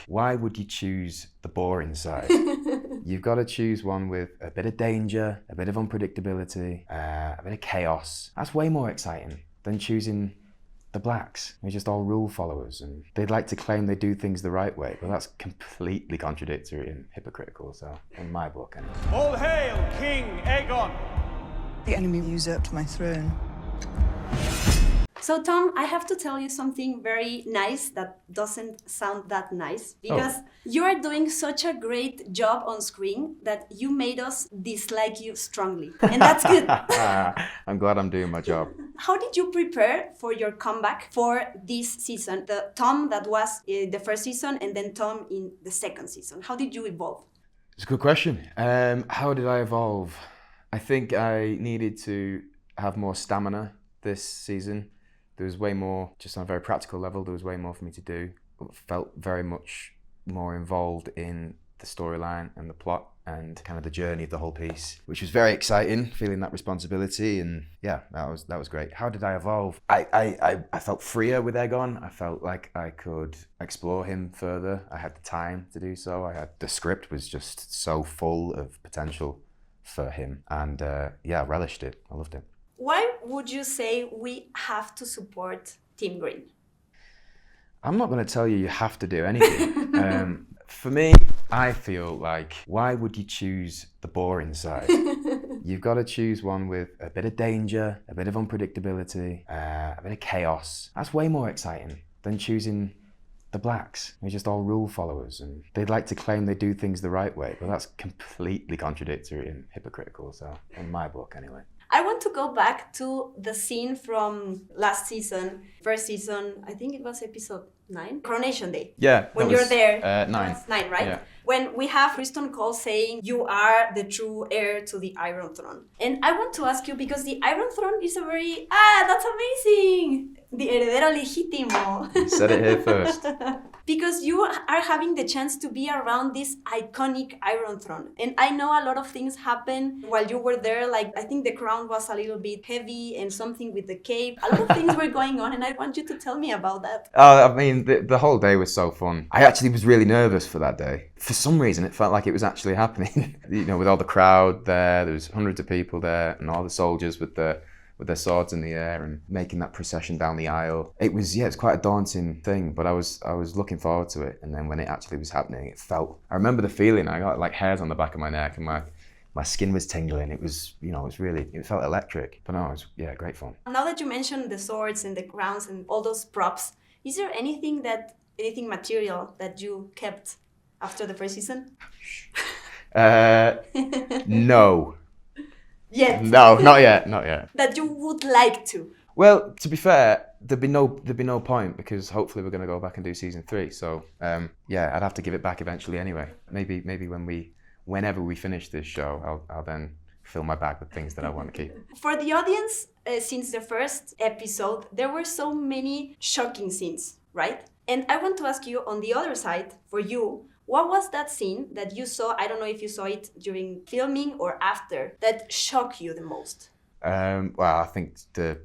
why would you choose the boring side? You've got to choose one with a bit of danger, a bit of unpredictability, a bit of chaos. That's way more exciting than choosing the blacks. They're just all rule followers, and they'd like to claim they do things the right way, but that's completely contradictory and hypocritical, so in my book anyway. All hail King Aegon! The enemy usurped my throne. So Tom, I have to tell you something very nice that doesn't sound that nice, because you are doing such a great job on screen that you made us dislike you strongly, and that's good. I'm glad I'm doing my job. How did you prepare for your comeback for this season? The Tom that was in the first season and then Tom in the second season. How did you evolve? It's a good question. How did I evolve? I think I needed to have more stamina this season. There was way more, just on a very practical level, there was way more for me to do. Felt very much more involved in the storyline and the plot and kind of the journey of the whole piece, which was very exciting, feeling that responsibility, and yeah, that was great. How did I evolve? I felt freer with Aegon. I felt like I could explore him further. I had the time to do so. The script was just so full of potential for him, and yeah, I relished it. I loved it. Why would you say we have to support Team Green? I'm not going to tell you have to do anything. For me, I feel like, why would you choose the boring side? You've got to choose one with a bit of danger, a bit of unpredictability, a bit of chaos. That's way more exciting than choosing the blacks. They're just all rule followers, and they'd like to claim they do things the right way, but that's completely contradictory and hypocritical, so in my book anyway. I want to go back to the scene from last season, first season, I think it was episode 9, Coronation Day. Yeah. When you're there. 9. That's 9, right? Yeah. When we have Kristen Cole saying, you are the true heir to the Iron Throne. And I want to ask you, because the Iron Throne is a very, that's amazing! The heredero legítimo. You said it here first. Because you are having the chance to be around this iconic Iron Throne. And I know a lot of things happened while you were there. Like, I think the crown was a little bit heavy and something with the cape. A lot of things were going on, and I want you to tell me about that. I mean, the whole day was so fun. I actually was really nervous for that day. For some reason, it felt like it was actually happening. You know, with all the crowd there was hundreds of people there, and all the soldiers with their swords in the air and making that procession down the aisle. It's quite a daunting thing, but I was looking forward to it. And then when it actually was happening, I remember the feeling. I got like hairs on the back of my neck, and my skin was tingling. It was, it felt electric. But no, it was, great fun. Now that you mentioned the swords and the crowns and all those props, is there anything material that you kept after the first season? No. Yet? No, not yet. That you would like to? Well, to be fair, there'd be no point, because hopefully we're going to go back and do season 3. So I'd have to give it back eventually anyway. Maybe whenever we finish this show, I'll then fill my bag with things that I want to keep. For the audience, since the first episode, there were so many shocking scenes, right? And I want to ask you, on the other side, for you, what was that scene that you saw, I don't know if you saw it during filming or after, that shocked you the most? Well, I think the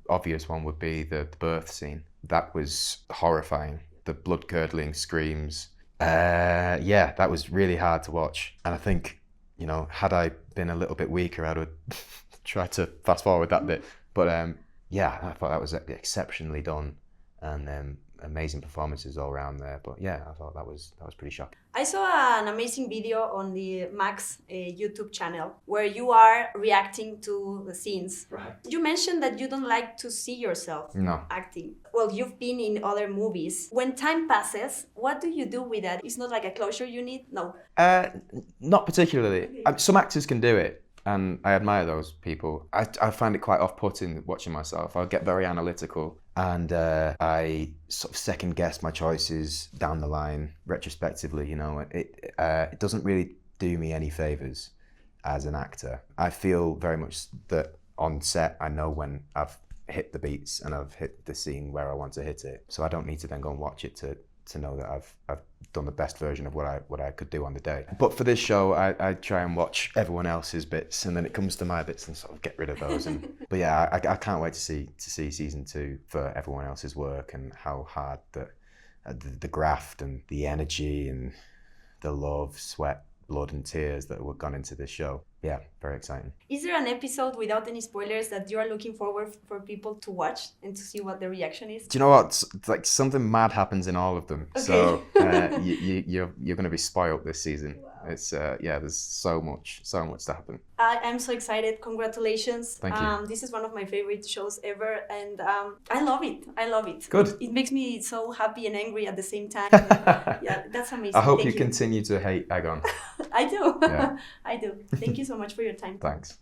obvious one would be the birth scene. That was horrifying. The blood-curdling screams. That was really hard to watch. And I think, had I been a little bit weaker, I would try to fast forward that bit. But I thought that was exceptionally done. And amazing performances all around there. But yeah, I thought that was pretty shocking. I saw an amazing video on the Max YouTube channel where you are reacting to the scenes. Right. You mentioned that you don't like to see yourself acting. Well, you've been in other movies. When time passes, what do you do with that? It's not like a closure you need? No. Not particularly. Okay. Some actors can do it, and I admire those people. I find it quite off-putting watching myself. I'll get very analytical, and I sort of second guess my choices down the line retrospectively. It doesn't really do me any favors as an actor. I feel very much that on set I know when I've hit the beats and I've hit the scene where I want to hit it, so I don't need to then go and watch it to know that I've done the best version of what I could do on the day. But for this show, I try and watch everyone else's bits, and then it comes to my bits and sort of get rid of those. But yeah, I can't wait to see season 2 for everyone else's work, and how hard that the graft and the energy and the love, sweat, blood and tears that were gone into this show. Yeah, very exciting. Is there an episode without any spoilers that you are looking forward for people to watch and to see what the reaction is? Do you know what? Like something mad happens in all of them. Okay. So you're going to be spoiled this season. Wow. It's there's so much to happen. I'm so excited. Congratulations. Thank you. This is one of my favorite shows ever, and I love it. Good. It makes me so happy and angry at the same time. Yeah, that's amazing. I hope Thank you continue to hate Aegon. I do. Yeah. I do. Thank you so much for your time. Thanks.